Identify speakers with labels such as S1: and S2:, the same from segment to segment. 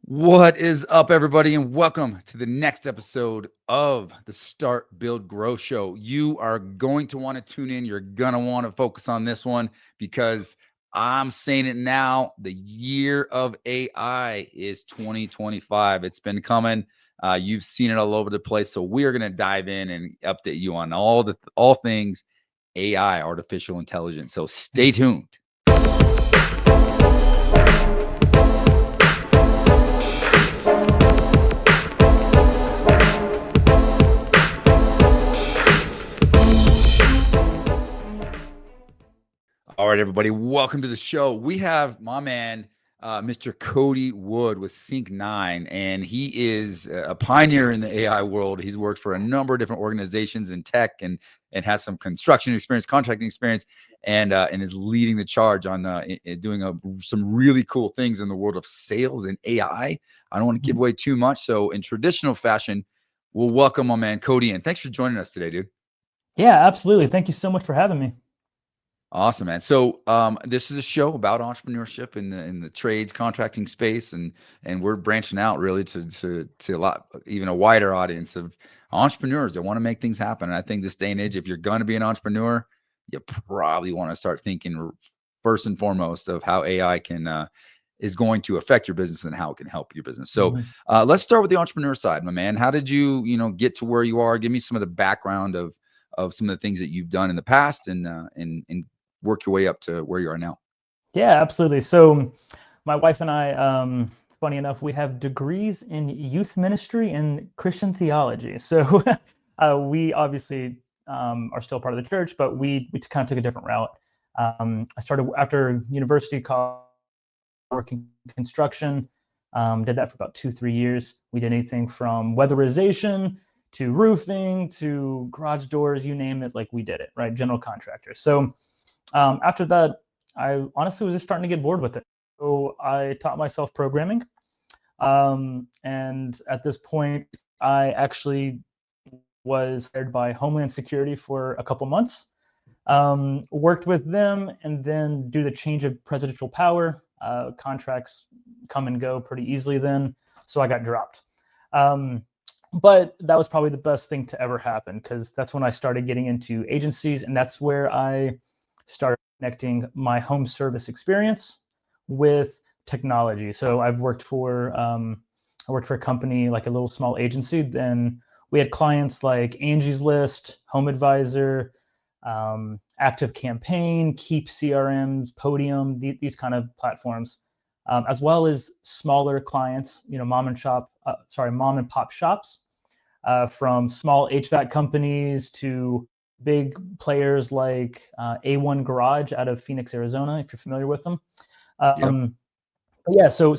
S1: What is up, everybody, and welcome to the next episode of the Start, Build, Grow Show. You are going to want to tune in. You're going to want to focus on this one because I'm saying it now. The year of AI is 2025. It's been coming. You've seen it all over the place. So we are going to dive in and update you on all things AI, artificial intelligence. So stay tuned. All right, everybody, welcome to the show. We have my man, Mr. Cody Wood with Sync9, and he is a pioneer in the AI world. He's worked for a number of different organizations in tech and has some construction experience, contracting experience, and is leading the charge on doing some really cool things in the world of sales and AI. I don't want to give away too much, so in traditional fashion, we'll welcome my man Cody in. Thanks for joining us today, dude.
S2: Yeah, absolutely. Thank you so much for having me.
S1: Awesome, man. So this is a show about entrepreneurship in the trades contracting space, and we're branching out really to a lot, even a wider audience of entrepreneurs that want to make things happen. And I think this day and age, if you're going to be an entrepreneur, you probably want to start thinking first and foremost of how AI is going to affect your business and how it can help your business. So let's start with the entrepreneur side, my man. How did you get to where you are? Give me some of the background of some of the things that you've done in the past and work your way up to where you are now.
S2: Yeah, absolutely. So my wife and I, funny enough, we have degrees in youth ministry and Christian theology. So we obviously are still part of the church, but we kind of took a different route. I started after university, working construction, did that for about 2-3 years. We did anything from weatherization to roofing to garage doors, you name it, like we did it, right? General contractor. So after that, I honestly was just starting to get bored with it. So I taught myself programming. And at this point, I actually was hired by Homeland Security for a couple months, worked with them, and then due to the change of presidential power, contracts come and go pretty easily then. So I got dropped. But that was probably the best thing to ever happen because that's when I started getting into agencies, and that's where I started connecting my home service experience with technology. So I worked for a company, like a little small agency. Then we had clients like Angie's List, Home Advisor, Active Campaign, Keep CRMs, Podium, these kind of platforms, as well as smaller clients, mom and pop shops, from small HVAC companies to big players like A1 Garage out of Phoenix, Arizona, if you're familiar with them.
S1: Yep.
S2: But yeah, so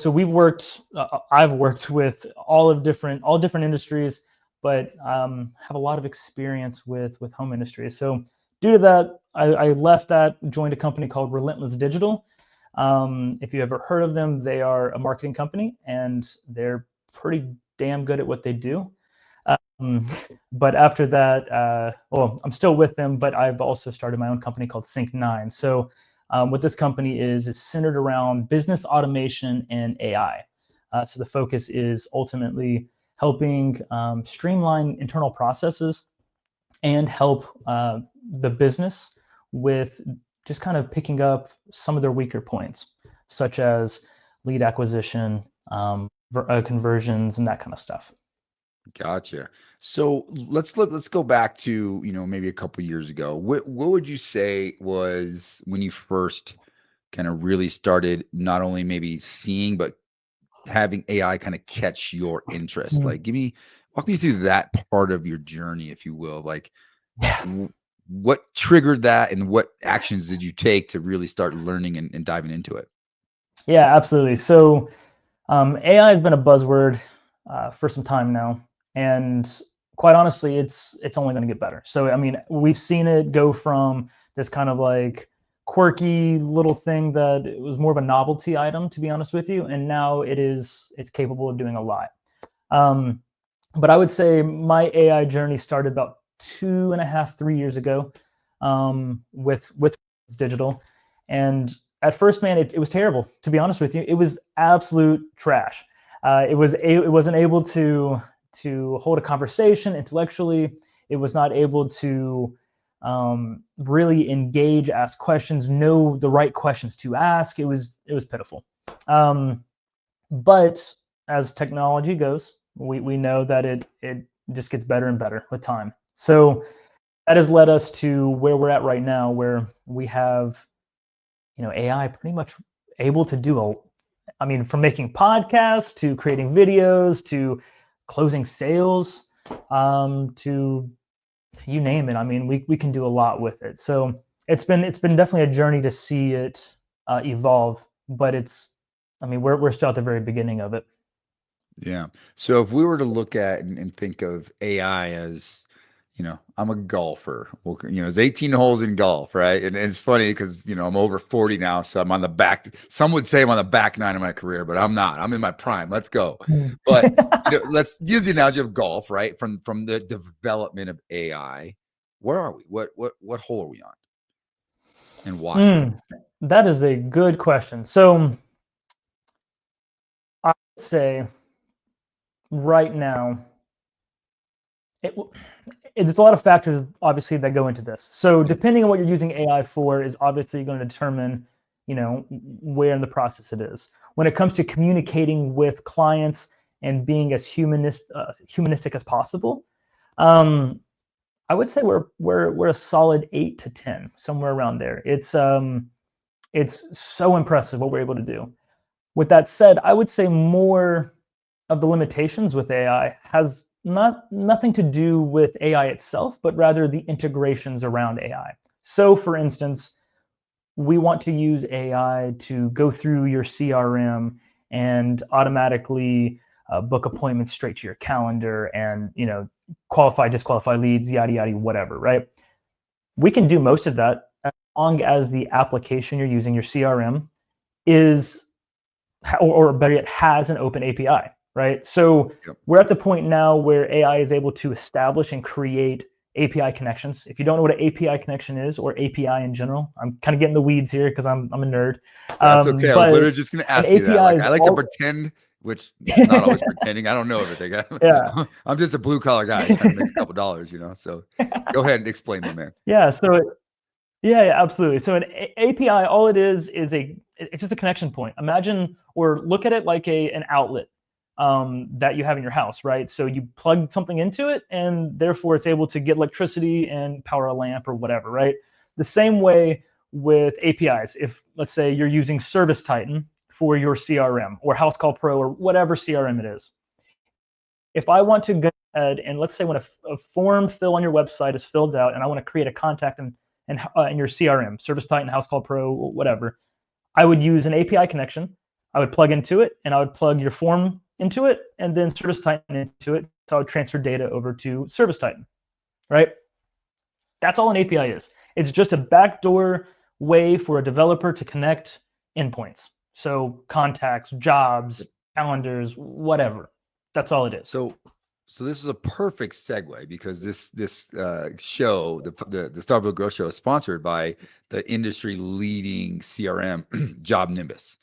S2: I've worked with all different industries, but have a lot of experience with home industries. So due to that, I left that, joined a company called Relentless Digital. If you ever heard of them, they are a marketing company, and they're pretty damn good at what they do. But after that, I'm still with them, but I've also started my own company called Sync9. So what this company is centered around business automation and AI. So the focus is ultimately helping streamline internal processes and help the business with just kind of picking up some of their weaker points, such as lead acquisition, conversions, and that kind of stuff.
S1: Gotcha. So let's go back to, maybe a couple years ago. What would you say was when you first kind of really started not only maybe seeing, but having AI kind of catch your interest? Like, walk me through that part of your journey, if you will. Like, what triggered that and what actions did you take to really start learning and diving into it?
S2: Yeah, absolutely. So AI has been a buzzword for some time now, and quite honestly, it's only going to get better. So I mean, we've seen it go from this kind of like quirky little thing that it was more of a novelty item, to be honest with you, and now it's capable of doing a lot. But I would say my AI journey started about 2.5, 3 years ago, with digital, and at first, man, it was terrible. To be honest with you, it was absolute trash. It wasn't able to hold a conversation intellectually. It was not able to really engage, ask questions, know the right questions to ask. It was pitiful. But as technology goes, we know that it just gets better and better with time. So that has led us to where we're at right now, where we have, AI pretty much able to do from making podcasts to creating videos to closing sales, to you name it. I mean, we can do a lot with it. So it's been definitely a journey to see it evolve, but we're still at the very beginning of it.
S1: Yeah. So if we were to look at and think of AI as, I'm a golfer. Well, there's 18 holes in golf, right? And it's funny because, I'm over 40 now. So I'm on the back. Some would say I'm on the back nine of my career, but I'm not. I'm in my prime. Let's go. But, let's use the analogy of golf, right? From the development of AI. Where are we? What hole are we on? And why?
S2: That is a good question. So I would say right now, there's a lot of factors obviously that go into this. So depending on what you're using AI for is obviously going to determine, where in the process it is. When it comes to communicating with clients and being as humanistic as possible, I would say we're a solid 8 to 10, somewhere around there. It's so impressive what we're able to do. With that said, I would say more of the limitations with AI has nothing to do with AI itself, but rather the integrations around AI. So for instance, we want to use AI to go through your CRM and automatically book appointments straight to your calendar and, qualify, disqualify leads, yada, yada, whatever, right? We can do most of that as long as the application you're using, your CRM, is, or better yet, has an open API, right? So we're at the point now where AI is able to establish and create API connections. If you don't know what an API connection is, or API in general, I'm kind of getting the weeds here because I'm a nerd.
S1: That's okay. I was literally just going to ask you that. Like,
S2: is
S1: I like to pretend, which I'm not always pretending. I don't know everything.
S2: Yeah.
S1: I'm just a blue collar guy trying to make a couple dollars, So go ahead and explain, my man.
S2: Yeah. Yeah, absolutely. So an API, all it is it's just a connection point. Imagine or look at it like an outlet that you have in your house, right? So you plug something into it, and therefore it's able to get electricity and power a lamp or whatever, right? The same way with APIs. If let's say you're using Service Titan for your CRM or House Call Pro or whatever CRM it is, if I want to go ahead and let's say when a form fill on your website is filled out, and I want to create a contact in your CRM, Service Titan, House Call Pro, whatever, I would use an API connection. I would plug into it, and I would plug your form into it, and then Service Titan into it. So I would transfer data over to Service Titan, right? That's all an API is. It's just a backdoor way for a developer to connect endpoints. So contacts, jobs, calendars, whatever. That's all it is.
S1: So this is a perfect segue because this show, the Starbucks Growth Show, is sponsored by the industry leading CRM, Job Nimbus,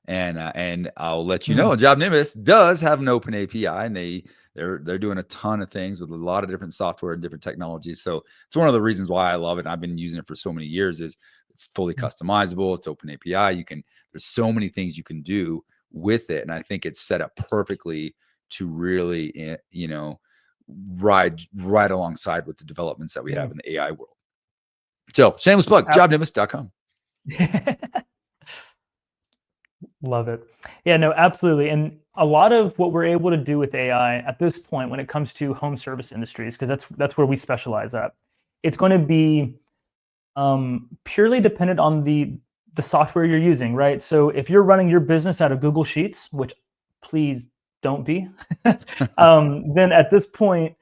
S1: and I'll let you know, Job Nimbus does have an open API, and they're doing a ton of things with a lot of different software and different technologies. So it's one of the reasons why I love it. And I've been using it for so many years. Is it's fully customizable. It's open API. There's so many things you can do with it, and I think it's set up perfectly to really, ride alongside with the developments that we have in the AI world. So shameless plug, jobnimbus.com.
S2: Love it. Yeah, no, absolutely. And a lot of what we're able to do with AI at this point, when it comes to home service industries, because that's where we specialize at, it's going to be purely dependent on the software you're using, right? So if you're running your business out of Google Sheets, which please don't be, then at this point,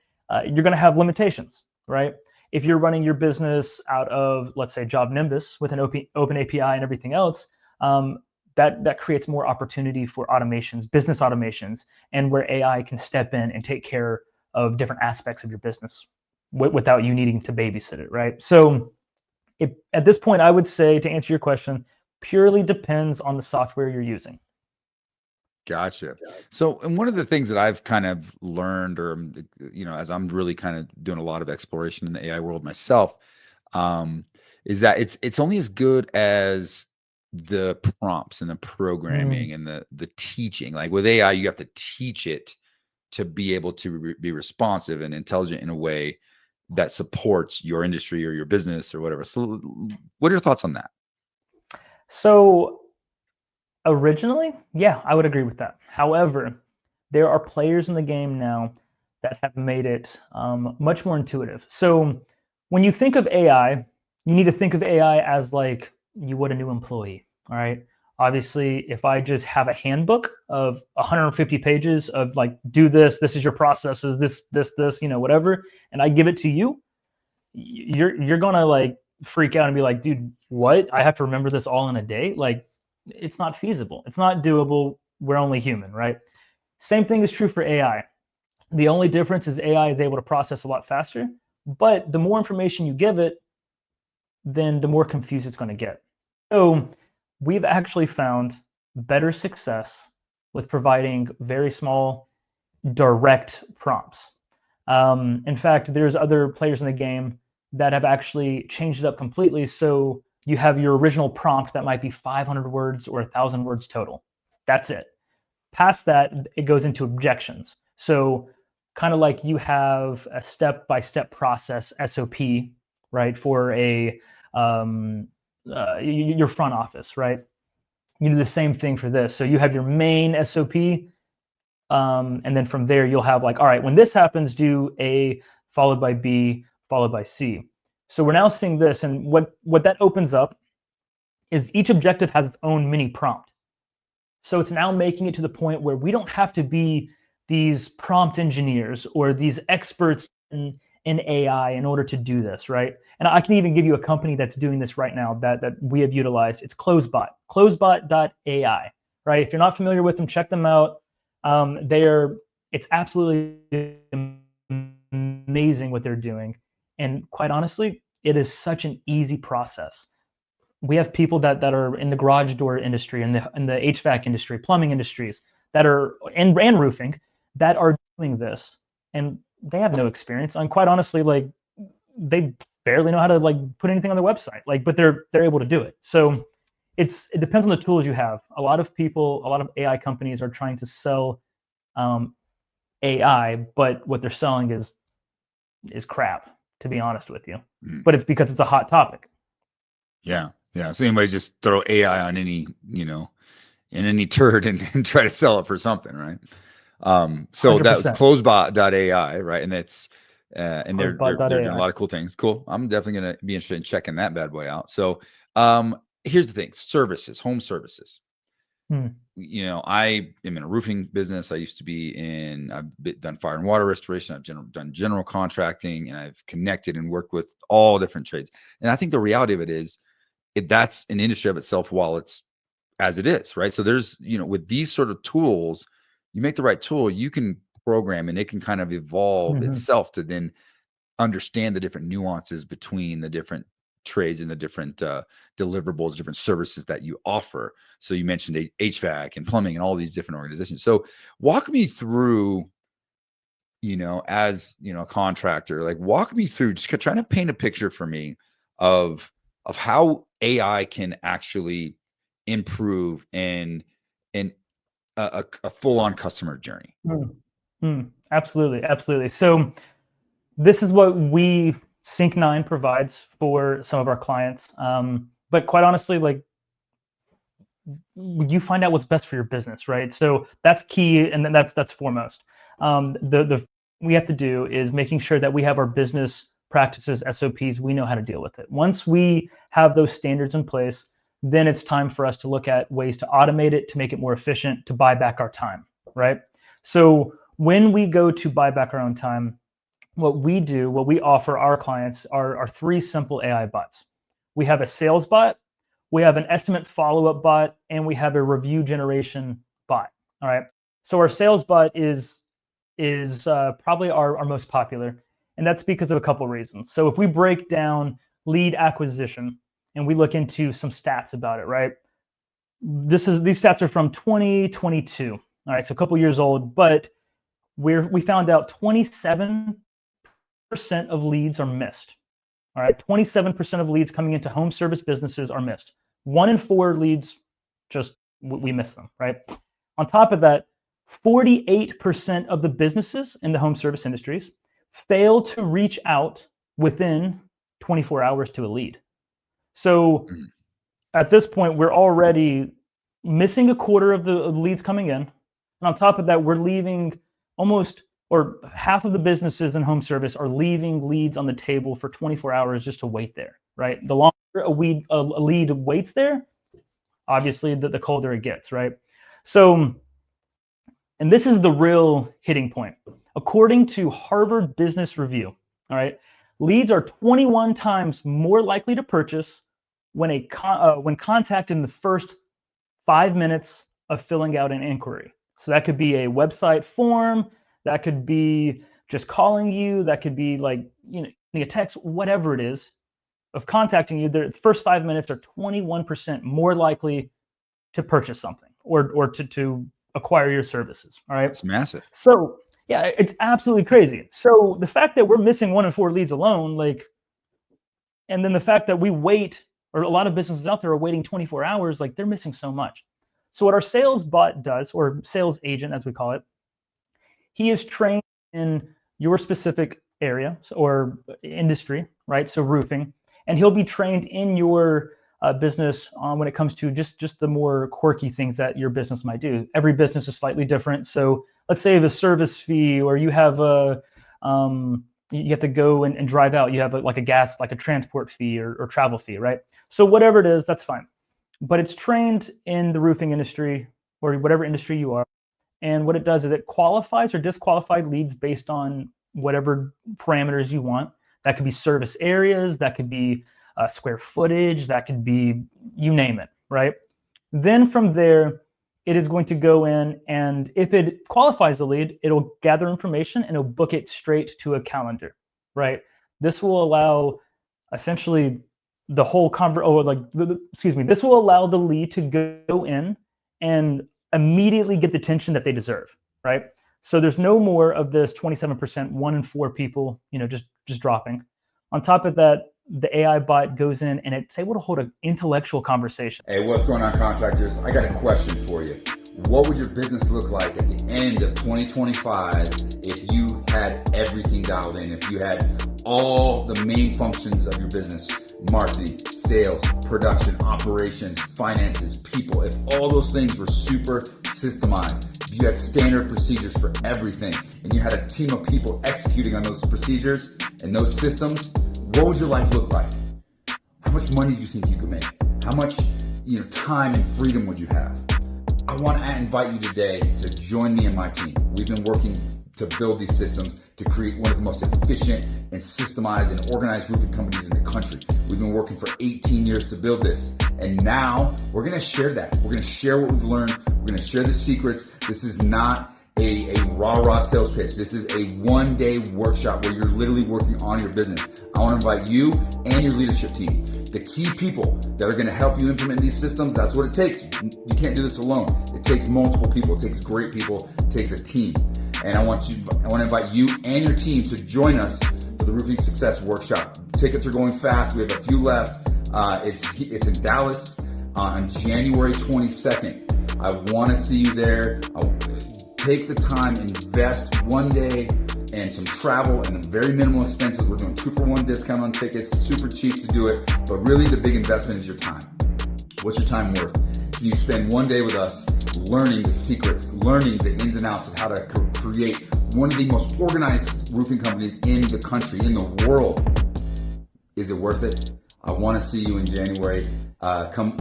S2: you're going to have limitations, right? If you're running your business out of, let's say, Job Nimbus with an open API and everything else, that creates more opportunity for automations, business automations, and where AI can step in and take care of different aspects of your business without you needing to babysit it, right? So at this point, I would say, to answer your question, purely depends on the software you're using.
S1: Gotcha. So, and one of the things that I've kind of learned, or as I'm really kind of doing a lot of exploration in the AI world myself, um, is that it's only as good as the prompts and the
S2: Mm.
S1: programming and the teaching. Like with AI, you have to teach it to be able to be responsive and intelligent in a way that supports your industry or your business or whatever. So, what are your thoughts on that?
S2: So originally, yeah, I would agree with that. However, there are players in the game now that have made it much more intuitive. So when you think of AI, you need to think of AI as like you would a new employee. All right. Obviously, if I just have a handbook of 150 pages of like, do this, this is your processes, this, whatever, and I give it to you, you're gonna like freak out and be like, dude, what? I have to remember this all in a day? Like, it's not feasible. It's not doable. We're only human, right? Same thing is true for AI. The only difference is AI is able to process a lot faster, but the more information you give it, then the more confused it's going to get. So we've actually found better success with providing very small direct prompts. In fact, there's other players in the game that have actually changed it up completely. So you have your original prompt that might be 500 words or 1,000 words total. That's it. Past that, it goes into objections. So kind of like you have a step-by-step process SOP, right, for your front office, right? You do the same thing for this. So you have your main SOP, and then from there, you'll have like, all right, when this happens, do A followed by B followed by C. So we're now seeing this, and what that opens up is each objective has its own mini prompt. So it's now making it to the point where we don't have to be these prompt engineers or these experts in AI in order to do this, right? And I can even give you a company that's doing this right now that we have utilized. It's closebot.ai, right? If you're not familiar with them, check them out. It's absolutely amazing what they're doing. And quite honestly, it is such an easy process. We have people that are in the garage door industry, in the HVAC industry, plumbing industries that are and roofing that are doing this, and they have no experience. And quite honestly, like they barely know how to like put anything on their website. Like, but they're able to do it. So it depends on the tools you have. A lot of AI companies are trying to sell AI, but what they're selling is crap, to be honest with you.
S1: Mm.
S2: But it's because it's a hot topic.
S1: Yeah. Yeah. So anybody just throw AI on any, in any turd and try to sell it for something, right? So that was
S2: 100%.
S1: closebot.ai, right? And that's and they're doing a
S2: Closebot.ai.
S1: lot of cool things. Cool. I'm definitely gonna be interested in checking that bad boy out. So here's the thing: services, home services.
S2: Hmm.
S1: I am in a roofing business. I used to be I've done fire and water restoration. I've done general contracting, and I've connected and worked with all different trades. And I think the reality of it is, that's an industry of itself while it's as it is, right? So there's, with these sort of tools, you make the right tool, you can program and it can kind of evolve
S2: Mm-hmm.
S1: itself to then understand the different nuances between the different trades and the different deliverables, different services that you offer. So you mentioned HVAC and plumbing and all these different organizations. So walk me through, as a contractor, like walk me through, just trying to paint a picture for me of how AI can actually improve and a full-on customer journey.
S2: Mm. Mm. Absolutely, absolutely. So this is what Sync9 provides for some of our clients. But quite honestly, like you find out what's best for your business, right? So that's key, and then that's foremost. The we have to do is making sure that we have our business practices, SOPs. We know how to deal with it. Once we have those standards in place, then it's time for us to look at ways to automate it, to make it more efficient, to buy back our time, right? So when we go to buy back our own time, what we offer our clients are three simple AI bots. We have a sales bot, we have an estimate follow-up bot, and we have a review generation bot. All right. So our sales bot is probably our most popular, and that's because of a couple of reasons. So if we break down lead acquisition and we look into some stats about it, right? These stats are from 2022. All right, so a couple years old, but we found out 27% of leads are missed. All right, 27% of leads coming into home service businesses are missed. 1 in 4 leads, just we miss them, right? On top of that, 48% of the businesses in the home service industries fail to reach out within 24 hours to a lead. So at this point, we're already missing a quarter of the leads coming in. And on top of that, we're leaving almost, or half of the businesses in home service are leaving leads on the table for 24 hours just to wait there, right? The longer a lead waits there, obviously the colder it gets, right? So, and this is the real hitting point. According to Harvard Business Review, all right, leads are 21 times more likely to purchase when contacted in the first 5 minutes of filling out an inquiry. So that could be a website form, that could be just calling you, that could be like, a text, whatever it is, of contacting you. The first 5 minutes are 21% more likely to purchase something or to acquire your services. All right.
S1: It's massive.
S2: So yeah, it's absolutely crazy. So the fact that we're missing 1 in 4 leads alone, and then the fact that we wait, or a lot of businesses out there are waiting 24 hours, they're missing so much. So what our sales bot does, or sales agent as we call it, he is trained in your specific area or industry, right? So roofing, and he'll be trained in your business when it comes to just the more quirky things that your business might do. Every business is slightly different. So let's say the service fee, or you have you have to go and drive out. You have like a transport fee or travel fee, right? So whatever it is, that's fine. But it's trained in the roofing industry or whatever industry you are. And what it does is it qualifies or disqualifies leads based on whatever parameters you want. That could be service areas, that could be square footage, that could be, you name it, right? Then from there, it is going to go in, and if it qualifies the lead, it'll gather information and it'll book it straight to a calendar, right? This will allow essentially the whole this will allow the lead to go in and immediately get the attention that they deserve, right? So there's no more of this 27%, 1 in 4 people, just dropping. On top of that, the AI bot goes in and it's able to hold an intellectual conversation.
S1: Hey, what's going on, contractors? I got a question for you. What would your business look like at the end of 2025 if you had everything dialed in, if you had all the main functions of your business, marketing, sales, production, operations, finances, people, if all those things were super systemized, if you had standard procedures for everything, and you had a team of people executing on those procedures and those systems, what would your life look like? How much money do you think you could make? How much time and freedom would you have? I want to invite you today to join me and my team. We've been working to build these systems to create one of the most efficient and systemized and organized roofing companies in the country. We've been working for 18 years to build this. And now we're going to share that. We're going to share what we've learned. We're going to share the secrets. This is not a rah-rah sales pitch. This is a one-day workshop where you're literally working on your business. I want to invite you and your leadership team, the key people that are going to help you implement these systems. That's what it takes. You can't do this alone. It takes multiple people. It takes great people. It takes a team. And I want to invite you and your team to join us for the Roofing Success Workshop. Tickets are going fast. We have a few left. It's in Dallas on January 22nd. I want to see you there. Take the time, invest one day and some travel and very minimal expenses. We're doing 2-for-1 discount on tickets, super cheap to do it. But really the big investment is your time. What's your time worth? Can you spend one day with us learning the secrets, learning the ins and outs of how to create one of the most organized roofing companies in the country, in the world? Is it worth it? I want to see you in January. Come,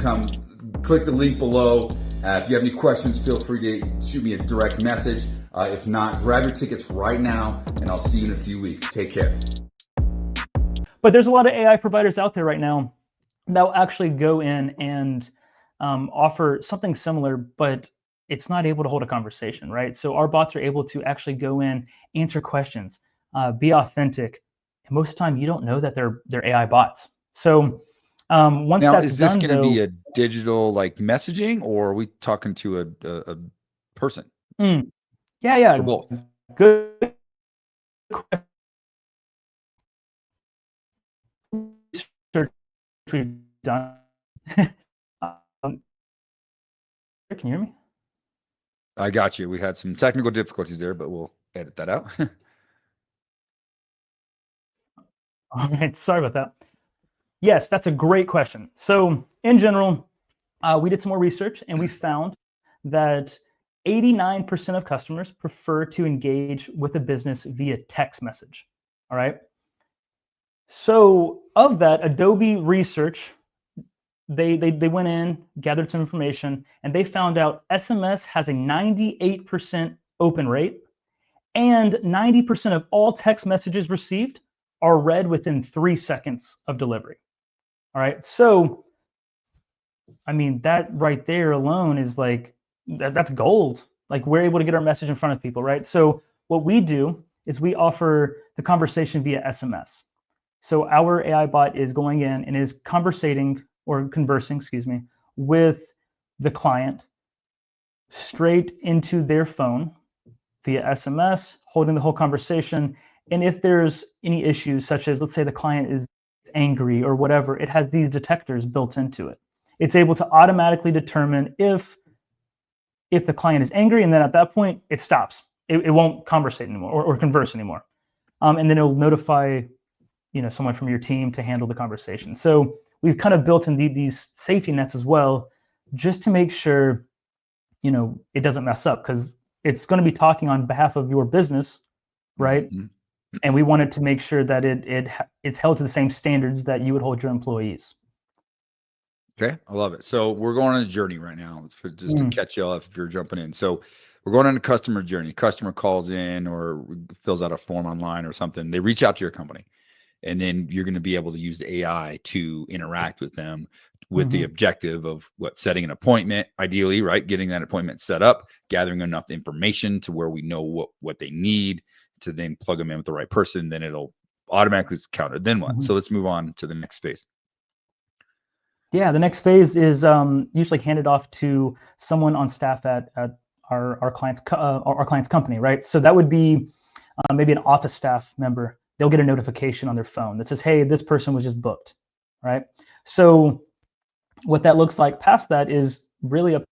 S1: click the link below. If you have any questions, feel free to shoot me a direct message. If not, grab your tickets right now, and I'll see you in a few weeks. Take care.
S2: But there's a lot of AI providers out there right now that will actually go in and offer something similar, but it's not able to hold a conversation, right? So our bots are able to actually go in, answer questions, be authentic. And most of the time, you don't know that they're AI bots. So once
S1: now,
S2: that's
S1: is this
S2: done,
S1: going to be a digital like messaging, or are we talking to a person?
S2: Mm. Yeah,
S1: or both?
S2: good research we've done. um, can you hear me?
S1: I got you. We had some technical difficulties there, but we'll edit that out.
S2: All right, sorry about that. Yes, that's a great question. So in general, we did some more research and we found that 89% of customers prefer to engage with a business via text message. All right. So of that, Adobe Research, they went in, gathered some information, and they found out SMS has a 98% open rate, and 90% of all text messages received are read within 3 seconds of delivery. All right. So I mean, that right there alone is like that's gold. Like we're able to get our message in front of people, right? So what we do is we offer the conversation via SMS. So our AI bot is going in and is conversating or conversing, excuse me, with the client straight into their phone via SMS, holding the whole conversation. And if there's any issues, such as let's say the client is angry or whatever, it has these detectors built into it. It's able to automatically determine if the client is angry, and then at that point it stops. It won't conversate anymore or converse anymore, and then it'll notify someone from your team to handle the conversation. So we've kind of built in these safety nets as well, just to make sure it doesn't mess up, because it's going to be talking on behalf of your business, right?
S1: Mhm.
S2: And we wanted to make sure that it's held to the same standards that you would hold your employees.
S1: Okay, I love it. So we're going on a journey right now. Just to
S2: Mm.
S1: catch you off if you're jumping in. So we're going on a customer journey. Customer calls in or fills out a form online or something. They reach out to your company, and then you're going to be able to use AI to interact with them with the
S2: Mm-hmm.
S1: objective of setting an appointment, ideally, right? Getting that appointment set up, gathering enough information to where we know what they need to then plug them in with the right person. Then it'll automatically counter. Then what?
S2: Mm-hmm.
S1: So let's move on to the next phase.
S2: Yeah, the next phase is usually handed off to someone on staff at our client's company, right? So that would be maybe an office staff member. They'll get a notification on their phone that says, "Hey, this person was just booked," right? So what that looks like past that is really up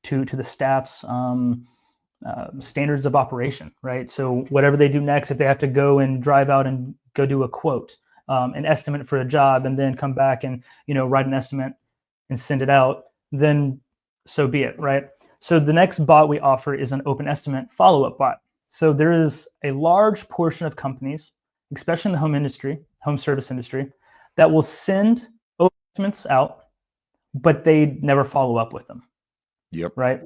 S2: to the staff's standards of operation, right? So whatever they do next, if they have to go and drive out and go do a quote, an estimate for a job, and then come back and write an estimate and send it out, then so be it, right? So the next bot we offer is an open estimate follow-up bot. So there is a large portion of companies, especially in the home service industry, that will send open estimates out, but they never follow up with them,
S1: Yep.
S2: right?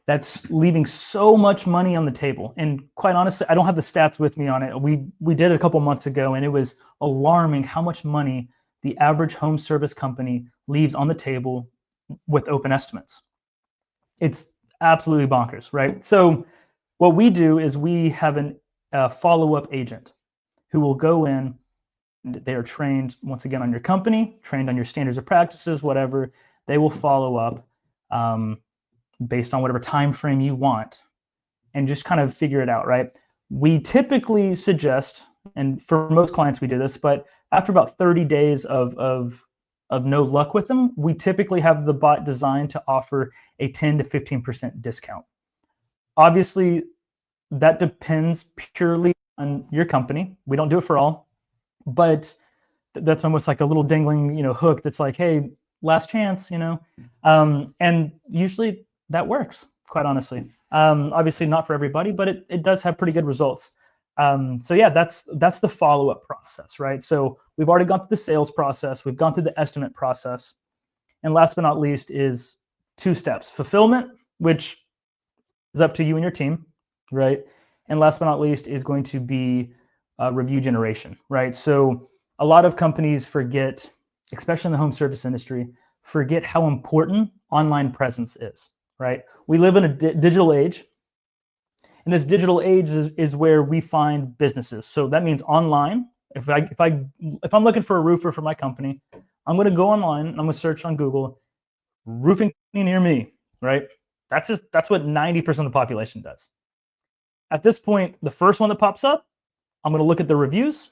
S2: That's leaving so much money on the table. And quite honestly, I don't have the stats with me on it. We did it a couple months ago, and it was alarming how much money the average home service company leaves on the table with open estimates. It's absolutely bonkers, right? So what we do is we have a follow-up agent who will go in. They are trained once again on your company, trained on your standards of practices, whatever. They will follow up based on whatever time frame you want, and just kind of figure it out, right? We typically suggest, and for most clients we do this, but after about 30 days of no luck with them, we typically have the bot designed to offer a 10 to 15% discount. Obviously, that depends purely on your company. We don't do it for all, but that's almost like a little dangling, hook that's like, hey, last chance, and usually that works, quite honestly. Obviously not for everybody, but it does have pretty good results. So yeah, that's the follow-up process, right? So we've already gone through the sales process, we've gone through the estimate process, and last but not least is 2 steps: fulfillment, which is up to you and your team, right? And last but not least is going to be review generation, right? So a lot of companies forget, especially in the home service industry, forget how important online presence is, right? We live in a digital age, and this digital age is where we find businesses. So that means online. If I'm looking for a roofer for my company, I'm going to go online and I'm going to search on Google roofing company near me, right? That's what 90% of the population does. At this point, the first one that pops up, I'm going to look at the reviews.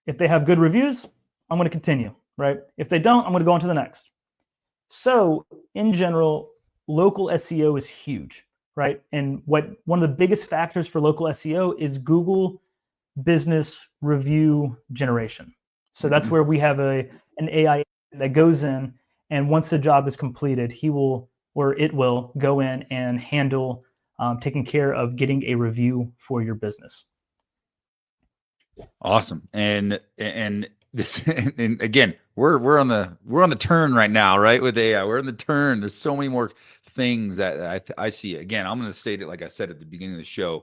S2: If they have good reviews, I'm going to continue, right? If they don't, I'm going to go on to the next. So in general, local SEO is huge, right? And one of the biggest factors for local SEO is Google business review generation. So that's where we have an AI that goes in, and once the job is completed, it will go in and handle taking care of getting a review for your business.
S1: Awesome. And this, and again, we're on the turn right now, right? With AI, we're on the turn. There's so many more things that I see. Again, I'm going to state it like I said at the beginning of the show.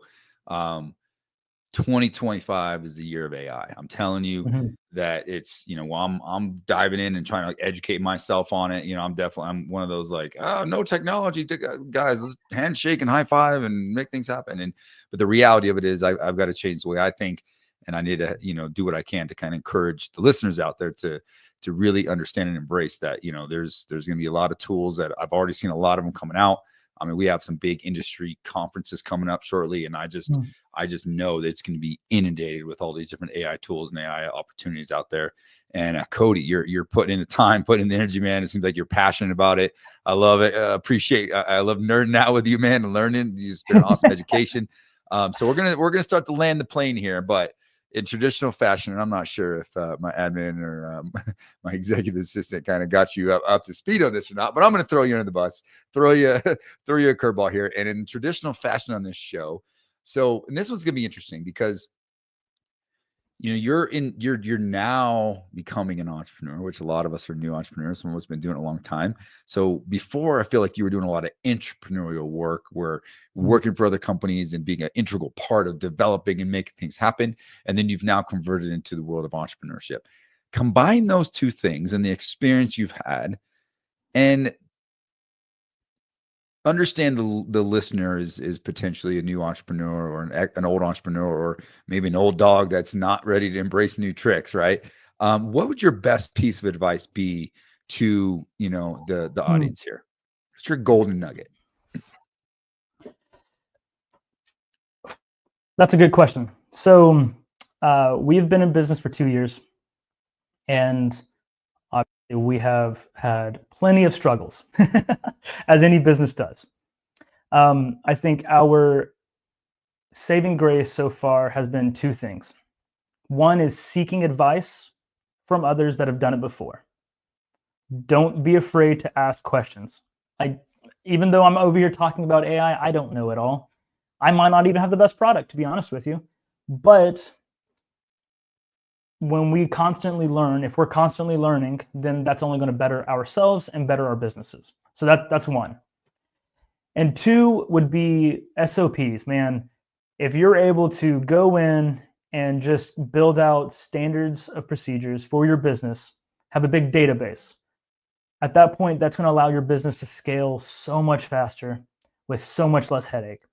S1: 2025 is the year of AI. I'm telling you that it's, I'm diving in and trying to educate myself on it. I'm one of those like, oh, no technology guys, let's handshake and high five and make things happen. But the reality of it is I've got to change the way I think. And I need to, do what I can to kind of encourage the listeners out there to really understand and embrace that, there's going to be a lot of tools that I've already seen a lot of them coming out. I mean, we have some big industry conferences coming up shortly, and I just know that it's going to be inundated with all these different AI tools and AI opportunities out there. And Cody, you're putting in the time, putting in the energy, man. It seems like you're passionate about it. I love it. I love nerding out with you, man, and learning. You've been an awesome education. So we're gonna start to land the plane here, but in traditional fashion, and I'm not sure if my admin or my executive assistant kind of got you up to speed on this or not, but I'm going to throw you under the bus, throw you a curveball here. And in traditional fashion on this show, and this one's going to be interesting because you're now becoming an entrepreneur, which a lot of us are new entrepreneurs. Some of us have been doing it a long time. So before, I feel like you were doing a lot of entrepreneurial work, where working for other companies and being an integral part of developing and making things happen. And then you've now converted into the world of entrepreneurship. Combine those two things and the experience you've had, and understand the listener is potentially a new entrepreneur or an old entrepreneur, or maybe an old dog that's not ready to embrace new tricks, right? What would your best piece of advice be to the audience here? What's your golden nugget?
S2: That's a good question. So we've been in business for 2 years, and we have had plenty of struggles, as any business does. I think our saving grace so far has been two things. One is seeking advice from others that have done it before. Don't be afraid to ask questions. Even though I'm over here talking about AI, I don't know it all. I might not even have the best product, to be honest with you. But when we constantly learn, if we're constantly learning, then that's only going to better ourselves and better our businesses. So that's one. And two would be SOPs, man. If you're able to go in and just build out standards of procedures for your business, have a big database, at that point, that's going to allow your business to scale so much faster with so much less headache.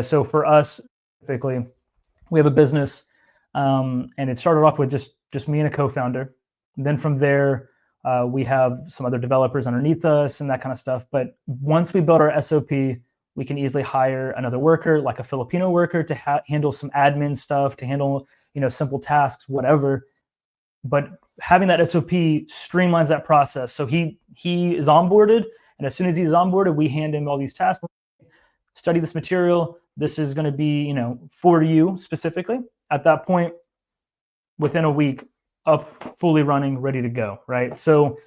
S2: So for us, specifically, we have a business, and it started off with just me and a co-founder. And then from there, we have some other developers underneath us and that kind of stuff. But once we build our SOP, we can easily hire another worker, like a Filipino worker, to handle some admin stuff, to handle simple tasks, whatever. But having that SOP streamlines that process. So he is onboarded, and as soon as he's onboarded, we hand him all these tasks. Study this material. This is going to be for you specifically. At that point, within a week, up, fully running, ready to go. Right. So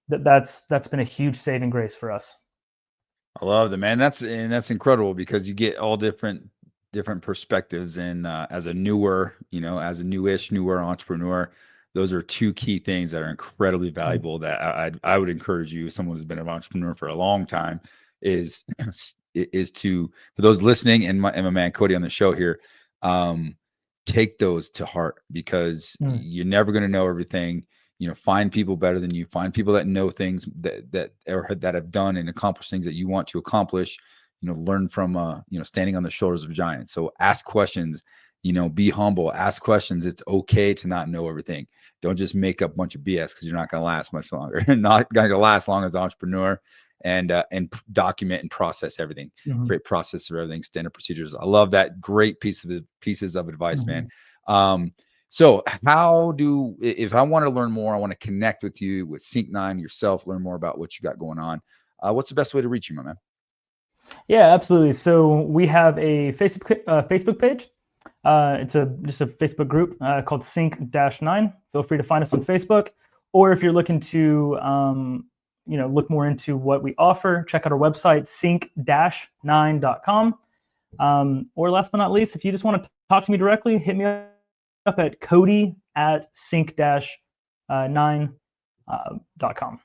S2: that's been a huge saving grace for us.
S1: I love it, man. That's incredible, because you get all different perspectives. And as a newer entrepreneur, those are two key things that are incredibly valuable, that I would encourage you, someone who's been an entrepreneur for a long time, is to, for those listening, and my man Cody on the show here, take those to heart, because you're never going to know everything. Find people better than you, find people that know things that have done and accomplished things that you want to accomplish. Learn from standing on the shoulders of giants. So ask questions, be humble, ask questions. It's okay to not know everything. Don't just make up a bunch of BS, because you're not going to last much longer. Not going to last long as an entrepreneur. and document and process everything.
S2: Mhm.
S1: Create process for everything, standard procedures. I love that. Great pieces of advice, man.
S2: Mhm.
S1: So how do, if I want to learn more, I want to connect with you, with Sync9, yourself, learn more about what you got going on. What's the best way to reach you, my man?
S2: Yeah, absolutely. So we have a Facebook page. It's just a Facebook group called Sync-9. Feel free to find us on Facebook, or if you're looking to look more into what we offer, check out our website sync-9.com. Or last but not least, if you just want to talk to me directly, hit me up at Cody@sync-9.com.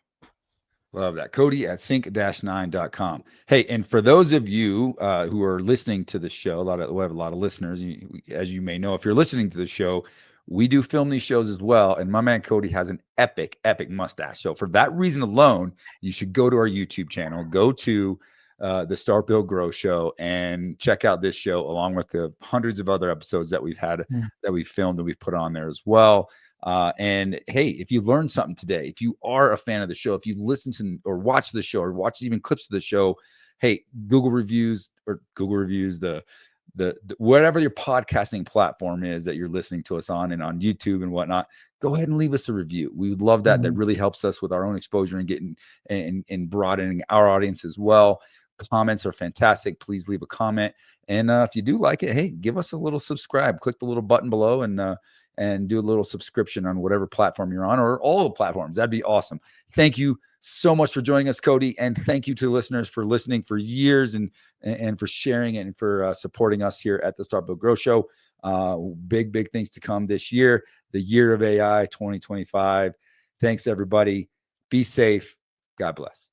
S1: Love that. Cody at sync-9.com. Hey, and for those of you who are listening to the show, we have a lot of listeners. As you may know, if you're listening to the show, we do film these shows as well. And my man Cody has an epic mustache. So for that reason alone, you should go to our YouTube channel, go to the Start Build Grow Show, and check out this show along with the hundreds of other episodes that we've had, that we've filmed and we've put on there as well. And hey, if you learned something today, if you are a fan of the show, if you've listened to or watched the show or watched even clips of the show, hey, Google reviews, the whatever your podcasting platform is that you're listening to us on, and on YouTube and whatnot, go ahead and leave us a review. We would love that. That really helps us with our own exposure and getting and broadening our audience as well. Comments are fantastic. Please leave a comment. And if you do like it, hey, give us a little subscribe. Click the little button below and do a little subscription on whatever platform you're on, or all the platforms. That'd be awesome. Thank you so much for joining us, Cody. And thank you to the listeners for listening for years and for sharing it and for supporting us here at the Start Build Grow Show. Big things to come this year, the year of AI 2025. Thanks, everybody. Be safe. God bless.